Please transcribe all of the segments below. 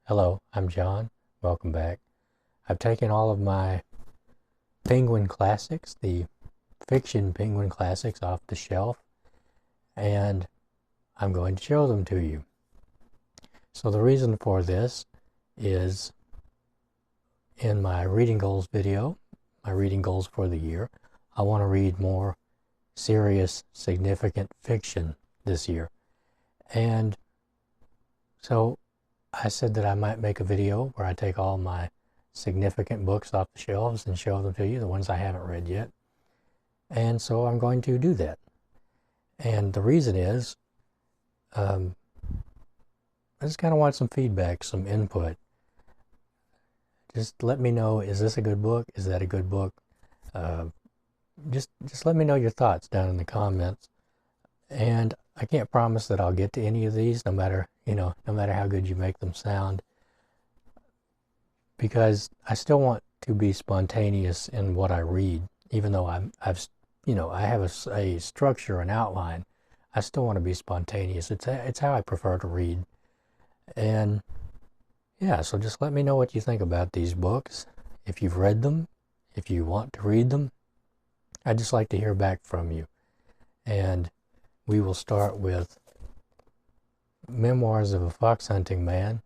Hello, I'm John. Welcome back. I've taken all of my Penguin classics, the fiction Penguin classics, off the shelf, and I'm going to show them to you. So the reason for this is in my reading goals video, my reading goals for the year, I want to read more serious, significant fiction this year. And so I said that I might make a video where I take all my significant books off the shelves and show them to you, the ones I haven't read yet. And so I'm going to do that. And the reason is, I just kind of want some feedback, some input. Just let me know, is this a good book? Is that a good book? Just let me know your thoughts down in the comments. And I can't promise that I'll get to any of these, no matter how good you make them sound, because I still want to be spontaneous in what I read, even though I have a structure, an outline. I still want to be spontaneous. It's how I prefer to read. And yeah, so just let me know what you think about these books. If you've read them, if you want to read them, I'd just like to hear back from you. And we will start with Memoirs of a Fox Hunting Man,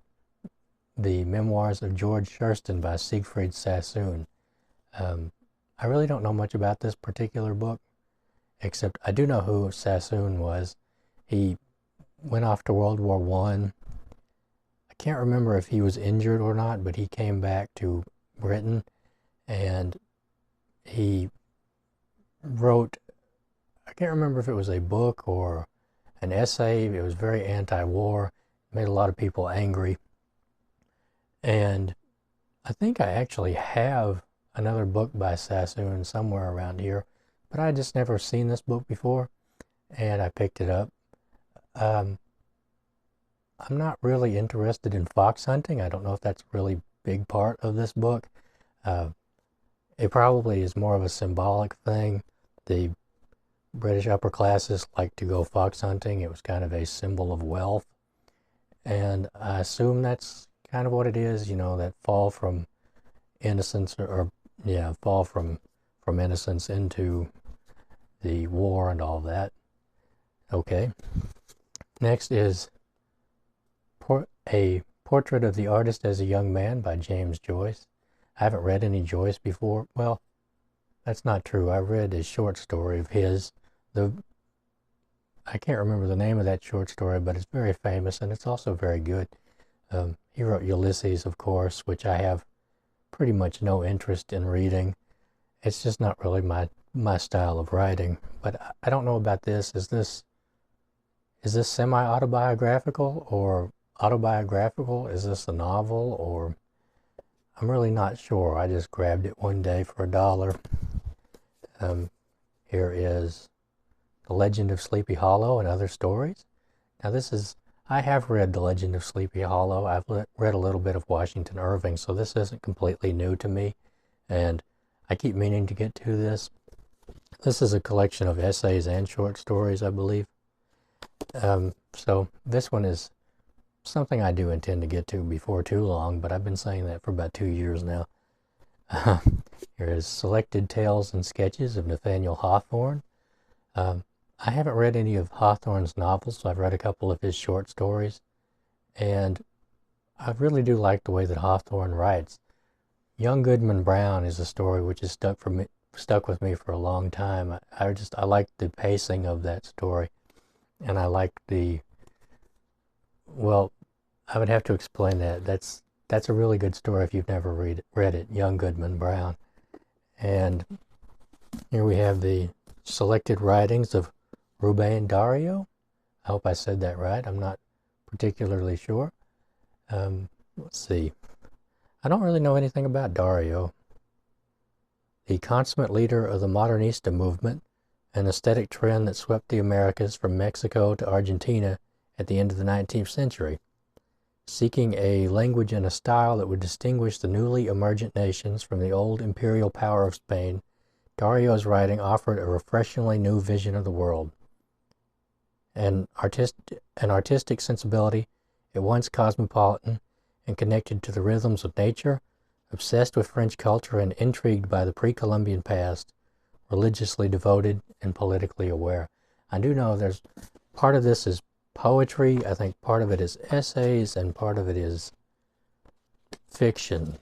the Memoirs of George Shurston by Siegfried Sassoon. I really don't know much about this particular book, except I do know who Sassoon was. He went off to World War I. I can't remember if he was injured or not, but he came back to Britain and he wrote, I can't remember if it was a book or an essay. It was very anti-war, made a lot of people angry. And I think I actually have another book by Sassoon somewhere around here, but I just never seen this book before, and I picked it up. I'm not really interested in fox hunting. I don't know if that's a really big part of this book. It probably is more of a symbolic thing. The British upper classes like to go fox hunting. It was kind of a symbol of wealth. And I assume that's kind of what it is, that fall from innocence, fall from innocence into the war and all that. Okay. Next is a Portrait of the Artist as a Young Man by James Joyce. I haven't read any Joyce before. Well, that's not true. I read a short story of his. I can't remember the name of that short story, but it's very famous and it's also very good. He wrote Ulysses, of course, which I have pretty much no interest in reading. It's just not really my style of writing. But I don't know about this. Is this semi-autobiographical or autobiographical? Is this a novel? Or I'm really not sure. I just grabbed it one day for $1. Here is The Legend of Sleepy Hollow and Other Stories. Now I have read The Legend of Sleepy Hollow. I've read a little bit of Washington Irving, so this isn't completely new to me, and I keep meaning to get to this. This is a collection of essays and short stories, I believe. So this one is something I do intend to get to before too long, but I've been saying that for about 2 years now. Here is Selected Tales and Sketches of Nathaniel Hawthorne. I haven't read any of Hawthorne's novels, so I've read a couple of his short stories, and I really do like the way that Hawthorne writes. Young Goodman Brown is a story which has stuck with me for a long time. I like the pacing of that story, and I like well, I would have to explain that. That's a really good story if you've never read it, Young Goodman Brown. And here we have the selected writings of Ruben and Dario. I hope I said that right. I'm not particularly sure. Let's see. I don't really know anything about Dario. The consummate leader of the Modernista movement, an aesthetic trend that swept the Americas from Mexico to Argentina at the end of the 19th century. Seeking a language and a style that would distinguish the newly emergent nations from the old imperial power of Spain, Dario's writing offered a refreshingly new vision of the world. An artistic sensibility, at once cosmopolitan and connected to the rhythms of nature, obsessed with French culture and intrigued by the pre-Columbian past, religiously devoted and politically aware. I do know there's part of this is poetry. I think part of it is essays and part of it is fiction,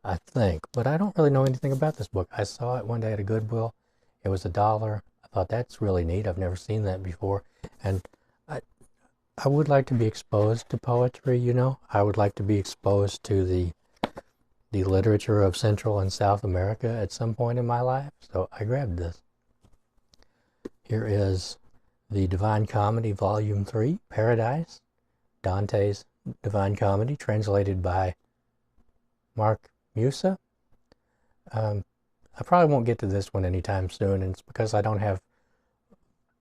I think. But I don't really know anything about this book. I saw it one day at a Goodwill. It was $1. I thought, that's really neat. I've never seen that before. And I would like to be exposed to poetry, you know. I would like to be exposed to the literature of Central and South America at some point in my life. So I grabbed this. Here is the Divine Comedy, Volume 3, Paradise, Dante's Divine Comedy, translated by Mark Musa. I probably won't get to this one anytime soon, and it's because I don't have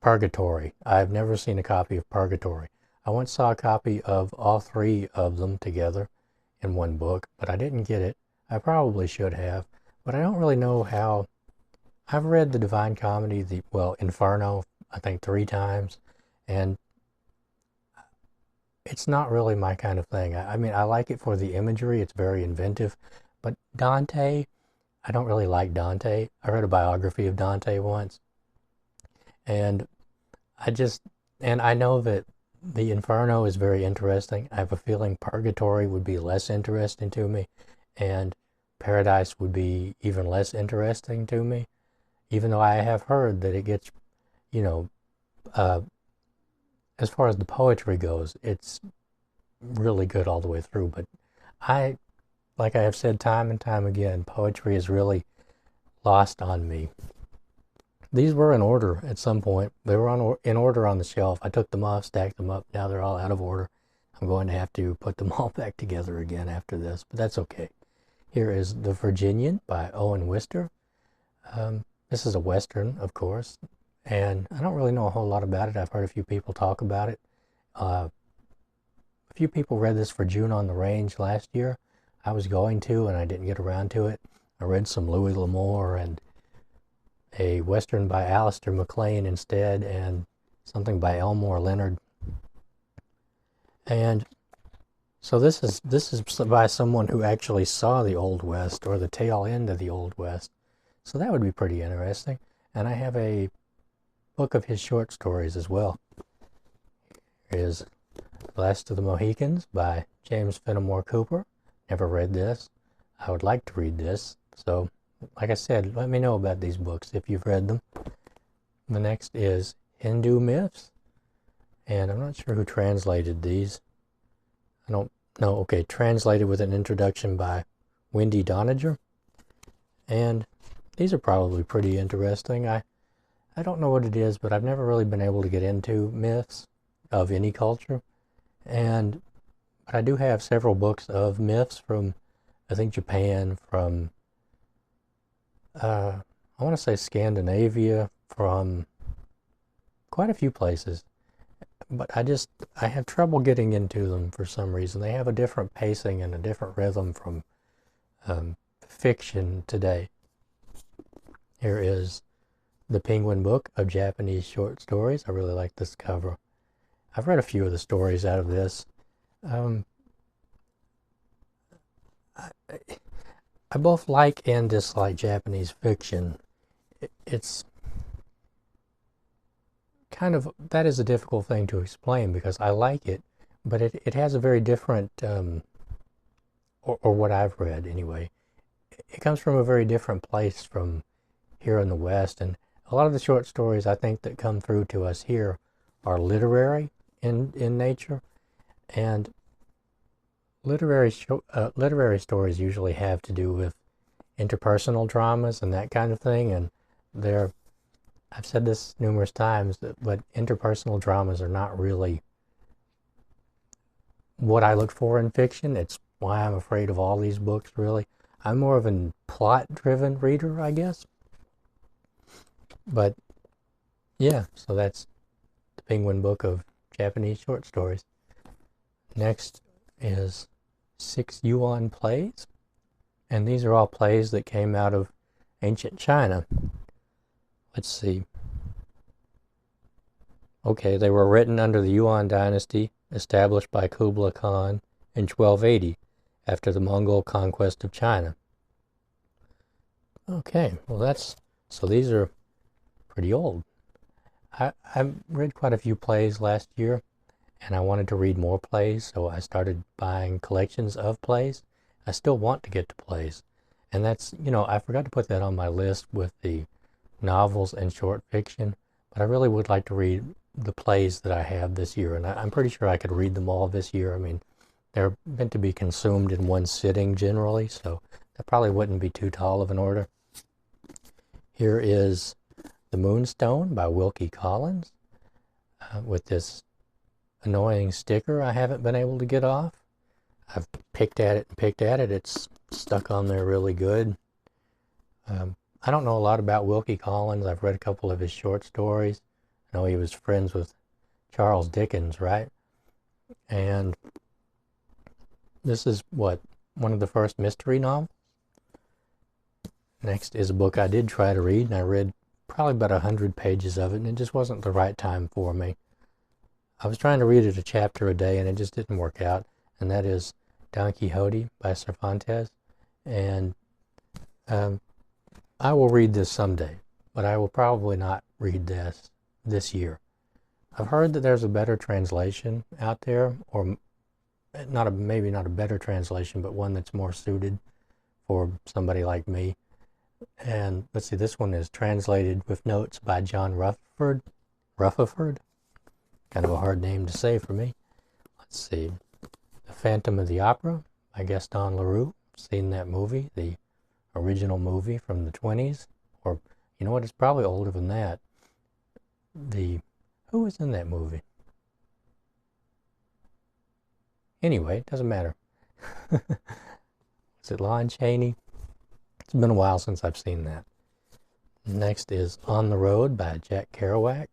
Purgatory. I've never seen a copy of Purgatory. I once saw a copy of all three of them together in one book, but I didn't get it. I probably should have, but I don't really know how. I've read the Divine Comedy, Inferno, I think 3 times, and it's not really my kind of thing. I mean, I like it for the imagery. It's very inventive, but Dante, I don't really like Dante. I read a biography of Dante once, and I know that the Inferno is very interesting. I have a feeling Purgatory would be less interesting to me, and Paradise would be even less interesting to me, even though I have heard that it gets, you know, as far as the poetry goes, it's really good all the way through. But like I have said time and time again, poetry is really lost on me. These were in order at some point. They were in order on the shelf. I took them off, stacked them up. Now they're all out of order. I'm going to have to put them all back together again after this, but that's okay. Here is The Virginian by Owen Wister. This is a Western, of course, and I don't really know a whole lot about it. I've heard a few people talk about it. A few people read this for June on the Range last year. I was going to, and I didn't get around to it. I read some Louis L'Amour and a Western by Alistair MacLean instead, and something by Elmore Leonard. And so this is by someone who actually saw the Old West, or the tail end of the Old West. So that would be pretty interesting. And I have a book of his short stories as well. Here is Last of the Mohicans by James Fennimore Cooper. Never read this. I would like to read this. So, like I said, let me know about these books if you've read them. The next is Hindu Myths. And I'm not sure who translated these. I don't know. Okay, translated with an introduction by Wendy Doniger. And these are probably pretty interesting. I don't know what it is, but I've never really been able to get into myths of any culture. But I do have several books of myths from, I think, Japan, from, I want to say Scandinavia, from quite a few places. But I have trouble getting into them for some reason. They have a different pacing and a different rhythm from fiction today. Here is The Penguin Book of Japanese Short Stories. I really like this cover. I've read a few of the stories out of this. I both like and dislike Japanese fiction. It's kind of, that is a difficult thing to explain because I like it, but it has a very different, or what I've read anyway, it comes from a very different place from here in the West. And a lot of the short stories I think that come through to us here are literary in nature, and literary stories usually have to do with interpersonal dramas and that kind of thing, and I've said this numerous times, but interpersonal dramas are not really what I look for in fiction. It's why I'm afraid of all these books, really. I'm more of a plot-driven reader, I guess. But yeah, so that's The Penguin Book of Japanese Short Stories. Next is 6 Yuan Plays, and these are all plays that came out of ancient China. Let's see. Okay, they were written under the Yuan dynasty, established by Kublai Khan in 1280, after the Mongol conquest of China. Okay, well so these are pretty old. I read quite a few plays last year, and I wanted to read more plays, so I started buying collections of plays. I still want to get to plays, and that's, I forgot to put that on my list with the novels and short fiction, but I really would like to read the plays that I have this year, and I'm pretty sure I could read them all this year. I mean, they're meant to be consumed in one sitting generally, so that probably wouldn't be too tall of an order. Here is The Moonstone by Wilkie Collins, with this annoying sticker I haven't been able to get off. I've picked at it and picked at it. It's stuck on there really good. I don't know a lot about Wilkie Collins. I've read a couple of his short stories. I know he was friends with Charles Dickens, right? And this is one of the first mystery novels. Next is a book I did try to read, and I read probably about 100 pages of it, and it just wasn't the right time for me. I was trying to read it a chapter a day, and it just didn't work out, and that is Don Quixote by Cervantes. And I will read this someday, but I will probably not read this year. I've heard that there's a better translation out there, or maybe not a better translation, but one that's more suited for somebody like me. And let's see, this one is translated with notes by John Rutherford. Kind of a hard name to say for me. Let's see. The Phantom of the Opera by Gaston Leroux. Seen that movie, the original movie from the 20s. Or, you know what, it's probably older than that. Who was in that movie? Anyway, it doesn't matter. Is it Lon Chaney? It's been a while since I've seen that. Next is On the Road by Jack Kerouac.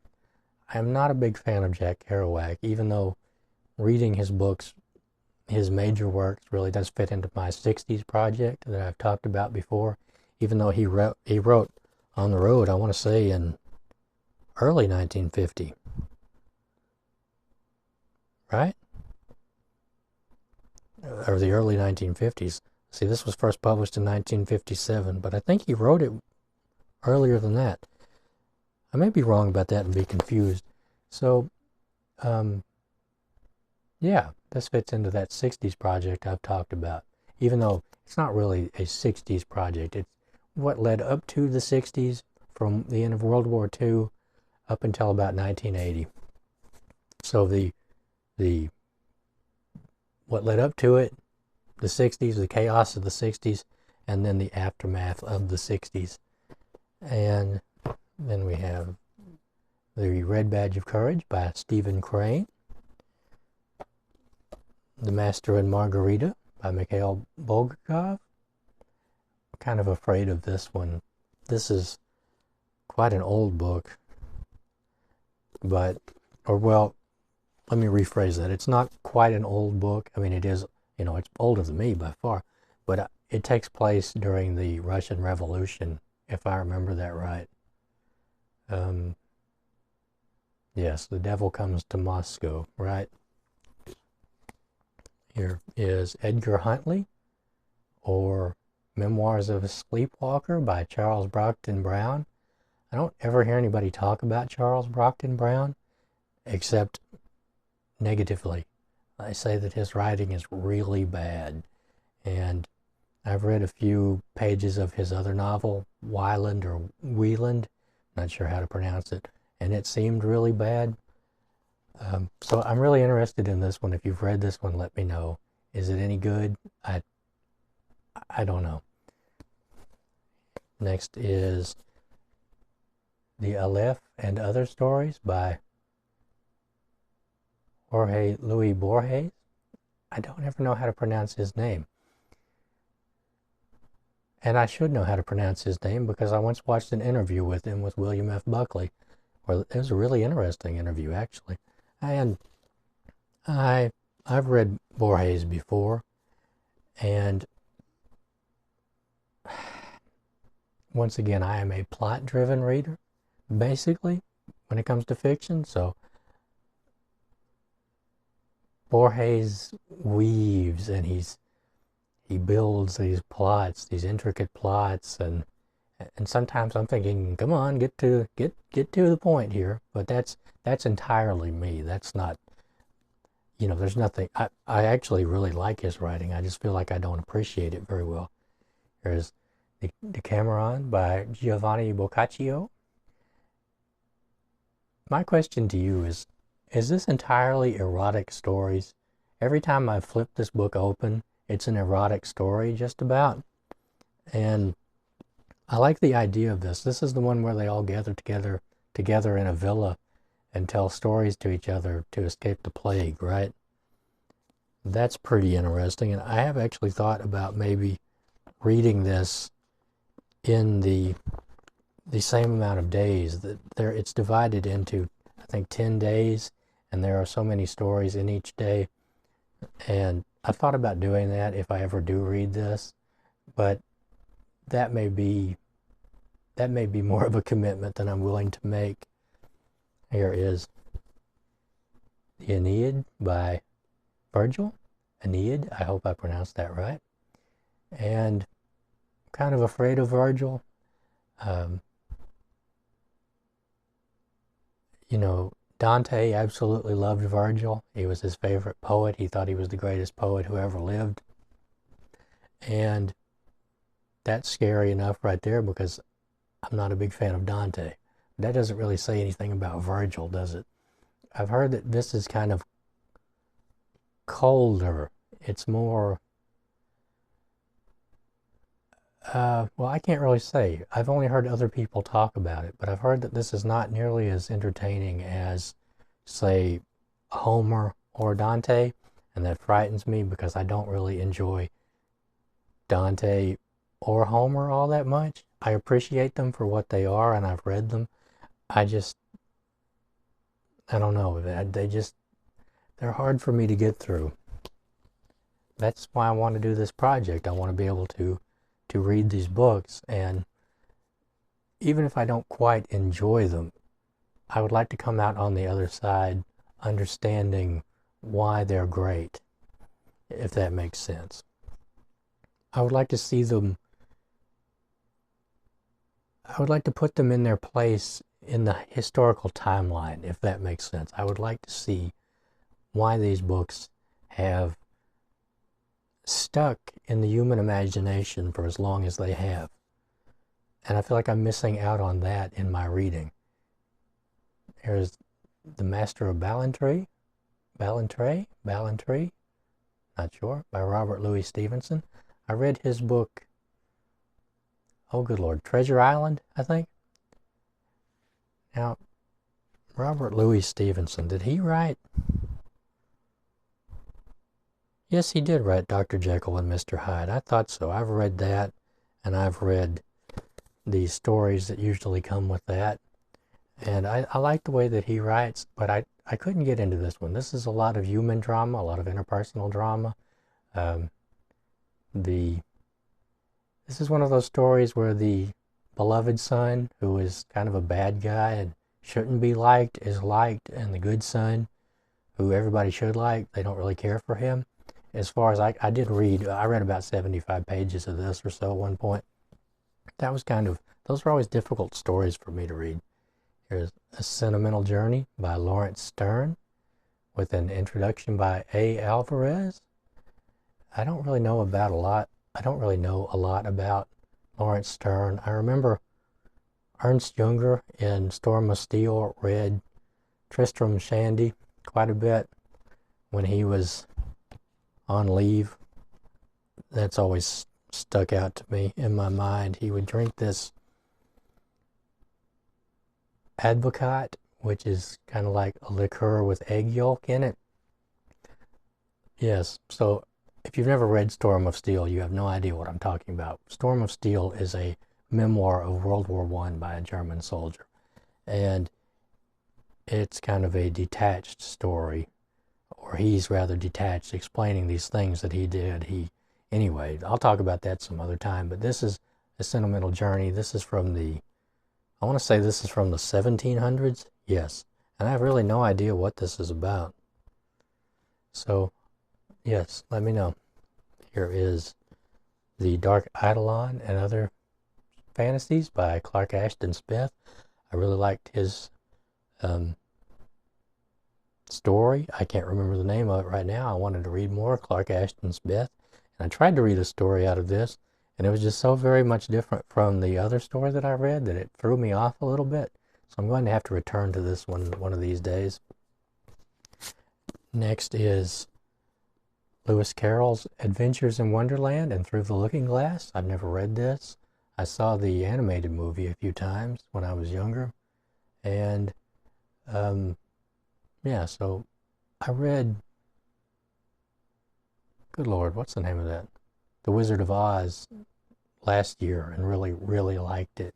I'm not a big fan of Jack Kerouac, even though reading his books, his major works, really does fit into my 60s project that I've talked about before. Even though he wrote On the Road, I want to say in early 1950. Right? Or the early 1950s. See, this was first published in 1957, but I think he wrote it earlier than that. I may be wrong about that and be confused. So, yeah, this fits into that 60s project I've talked about, even though it's not really a 60s project. It's what led up to the 60s, from the end of World War II up until about 1980. So what led up to it, the 60s, the chaos of the 60s, and then the aftermath of the 60s. And then we have The Red Badge of Courage by Stephen Crane. The Master and Margarita by Mikhail Bulgakov. Kind of afraid of this one. This is quite an old book. Let me rephrase that. It's not quite an old book. I mean, it is, it's older than me by far, but it takes place during the Russian Revolution, if I remember that right. Yes, The Devil Comes to Moscow, right? Here is Edgar Huntley, or Memoirs of a Sleepwalker by Charles Brockden Brown. I don't ever hear anybody talk about Charles Brockden Brown, except negatively. I say that his writing is really bad, and I've read a few pages of his other novel, Wieland, not sure how to pronounce it, and it seemed really bad. So I'm really interested in this one. If you've read this one, let me know. Is it any good? I don't know. Next is The Aleph and Other Stories by Jorge Luis Borges. I don't ever know how to pronounce his name. And I should know how to pronounce his name because I once watched an interview with him with William F. Buckley. Well, it was a really interesting interview, actually. And I've read Borges before, and once again, I am a plot-driven reader, basically, when it comes to fiction. So Borges weaves, and he builds these plots, these intricate plots, and sometimes I'm thinking, come on, get to the point here. But that's entirely me. That's not, there's nothing. I actually really like his writing. I just feel like I don't appreciate it very well. There's the Decameron by Giovanni Boccaccio. My question to you is this entirely erotic stories? Every time I flip this book open, it's an erotic story just about. And I like the idea of this. This is the one where they all gather together in a villa and tell stories to each other to escape the plague, right? That's pretty interesting. And I have actually thought about maybe reading this in the same amount of days. That it's divided into, I think, 10 days, and there are so many stories in each day. And I've thought about doing that if I ever do read this, but that may be more of a commitment than I'm willing to make. Here is the Aeneid by Virgil. Aeneid, I hope I pronounced that right. And I'm kind of afraid of Virgil. Dante absolutely loved Virgil. He was his favorite poet. He thought he was the greatest poet who ever lived. And that's scary enough right there, because I'm not a big fan of Dante. That doesn't really say anything about Virgil, does it? I've heard that this is kind of colder. It's more, well, I can't really say. I've only heard other people talk about it, but I've heard that this is not nearly as entertaining as, say, Homer or Dante, and that frightens me because I don't really enjoy Dante or Homer all that much. I appreciate them for what they are, and I've read them. I don't know, they're hard for me to get through. That's why I want to do this project. I want to be able to read these books, and even if I don't quite enjoy them, I would like to come out on the other side understanding why they're great, if that makes sense. I would like to see them, I would like to put them in their place in the historical timeline, if that makes sense. I would like to see why these books have stuck in the human imagination for as long as they have. And I feel like I'm missing out on that in my reading. There's The Master of Ballantrae, not sure, by Robert Louis Stevenson. I read his book, oh good Lord, Treasure Island, I think. Now, Robert Louis Stevenson, did he write? Yes, he did write Dr. Jekyll and Mr. Hyde. I thought so. I've read that, and I've read the stories that usually come with that. And I like the way that he writes, but I couldn't get into this one. This is a lot of human drama, a lot of interpersonal drama. This is one of those stories where the beloved son, who is kind of a bad guy and shouldn't be liked, is liked, and the good son, who everybody should like, they don't really care for him. As far as I read about 75 pages of this or so at one point. That was those were always difficult stories for me to read. Here's A Sentimental Journey by Lawrence Sterne, with an introduction by A. Alvarez. I don't really know a lot about Lawrence Sterne. I remember Ernst Junger in Storm of Steel read Tristram Shandy quite a bit when he was on leave. That's always stuck out to me in my mind. He would drink this advocat, which is kind of like a liqueur with egg yolk in it. Yes, so if you've never read Storm of Steel, you have no idea what I'm talking about. Storm of Steel is a memoir of World War I by a German soldier. And it's kind of a detached story, or he's rather detached, explaining these things that he did. Anyway, I'll talk about that some other time, but this is A Sentimental Journey. This is from I want to say this is from the 1700s. Yes, and I have really no idea what this is about. So, yes, let me know. Here is The Dark Eidolon and Other Fantasies by Clark Ashton Smith. I really liked his story. I can't remember the name of it right now. I wanted to read more Clark Ashton Smith, and I tried to read a story out of this, and it was just so very much different from the other story that I read that it threw me off a little bit. So I'm going to have to return to this one of these days. Next is Lewis Carroll's Adventures in Wonderland and Through the Looking Glass. I've never read this. I saw the animated movie a few times when I was younger. And, yeah, so I read, good Lord, what's the name of that? The Wizard of Oz last year and really, really liked it.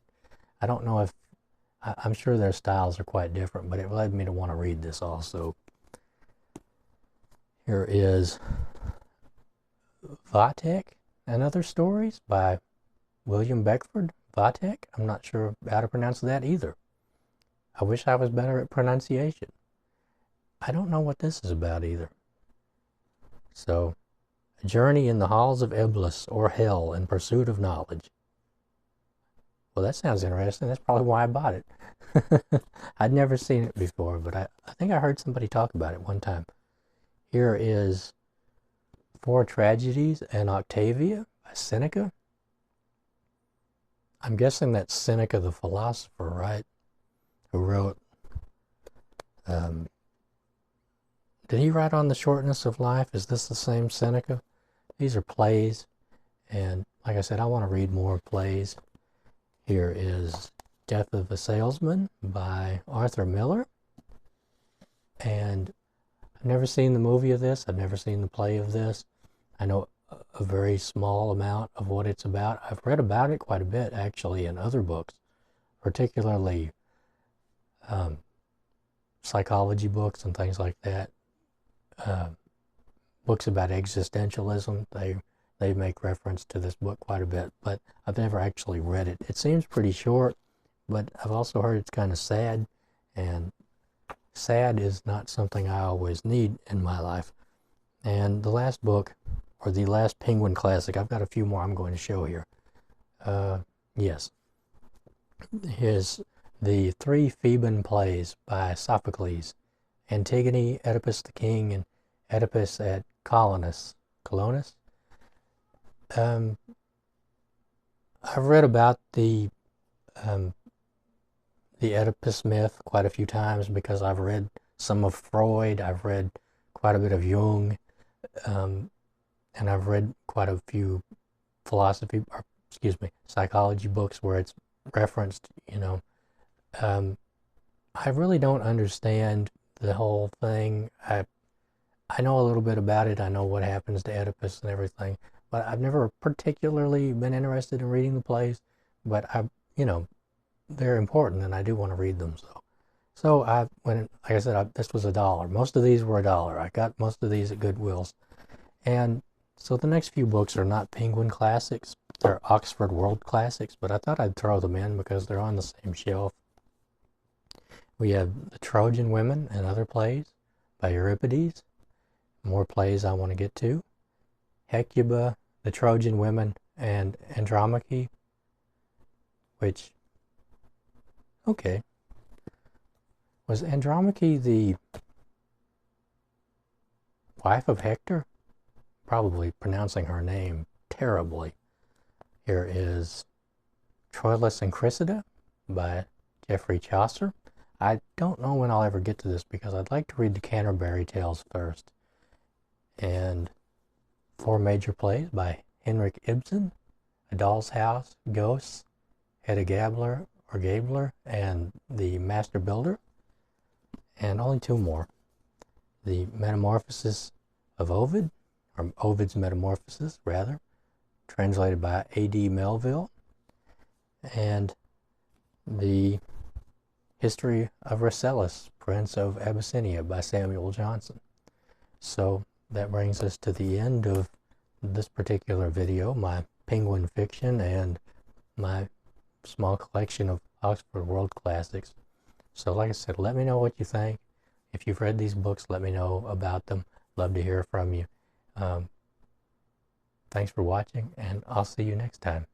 I don't know if, I'm sure their styles are quite different, but it led me to want to read this also. Here is Vathek and Other Stories by William Beckford. Vathek? I'm not sure how to pronounce that either. I wish I was better at pronunciation. I don't know what this is about either. So, a journey in the halls of Eblis or hell in pursuit of knowledge. Well, that sounds interesting. That's probably why I bought it. I'd never seen it before, but I think I heard somebody talk about it one time. Here is Four Tragedies and Octavia by Seneca. I'm guessing that's Seneca the philosopher, right? Who wrote, did he write on the shortness of life? Is this the same Seneca? These are plays, and like I said, I want to read more plays. Here is Death of a Salesman by Arthur Miller. And I've never seen the movie of this. I've never seen the play of this. I know a very small amount of what it's about. I've read about it quite a bit, actually, in other books, particularly psychology books and things like that. Books about existentialism, they make reference to this book quite a bit, but I've never actually read it. It seems pretty short, but I've also heard it's kind of sad, and sad is not something I always need in my life. And the last book, or the last Penguin classic, I've got a few more I'm going to show here. Yes. Here's the three Theban plays by Sophocles: Antigone, Oedipus the King, and Oedipus at Colonus. I've read about the Oedipus myth quite a few times because I've read some of Freud, I've read quite a bit of Jung, and I've read quite a few psychology books where it's referenced, I really don't understand the whole thing. I know a little bit about it. I know what happens to Oedipus and everything, but I've never particularly been interested in reading the plays. But they're important, and I do want to read them. So like I said, this was $1. Most of these were $1. I got most of these at Goodwill's, and so the next few books are not Penguin classics. They're Oxford World Classics, but I thought I'd throw them in because they're on the same shelf. We have The Trojan Women and Other Plays by Euripides. More plays I want to get to. Hecuba, The Trojan Women, and Andromache, which, okay. Was Andromache the wife of Hector? Probably pronouncing her name terribly. Here is Troilus and Cressida by Geoffrey Chaucer. I don't know when I'll ever get to this because I'd like to read the Canterbury Tales first. And Four Major Plays by Henrik Ibsen: A Doll's House, Ghosts, Hedda Gabler, and The Master Builder. And only two more. The Metamorphosis of Ovid, or Ovid's Metamorphosis, rather, translated by A.D. Melville, and The History of Rasselas, Prince of Abyssinia, by Samuel Johnson. So that brings us to the end of this particular video, my Penguin fiction and my small collection of Oxford World Classics. So like I said, let me know what you think. If you've read these books, let me know about them. Love to hear from you. Thanks for watching, and I'll see you next time.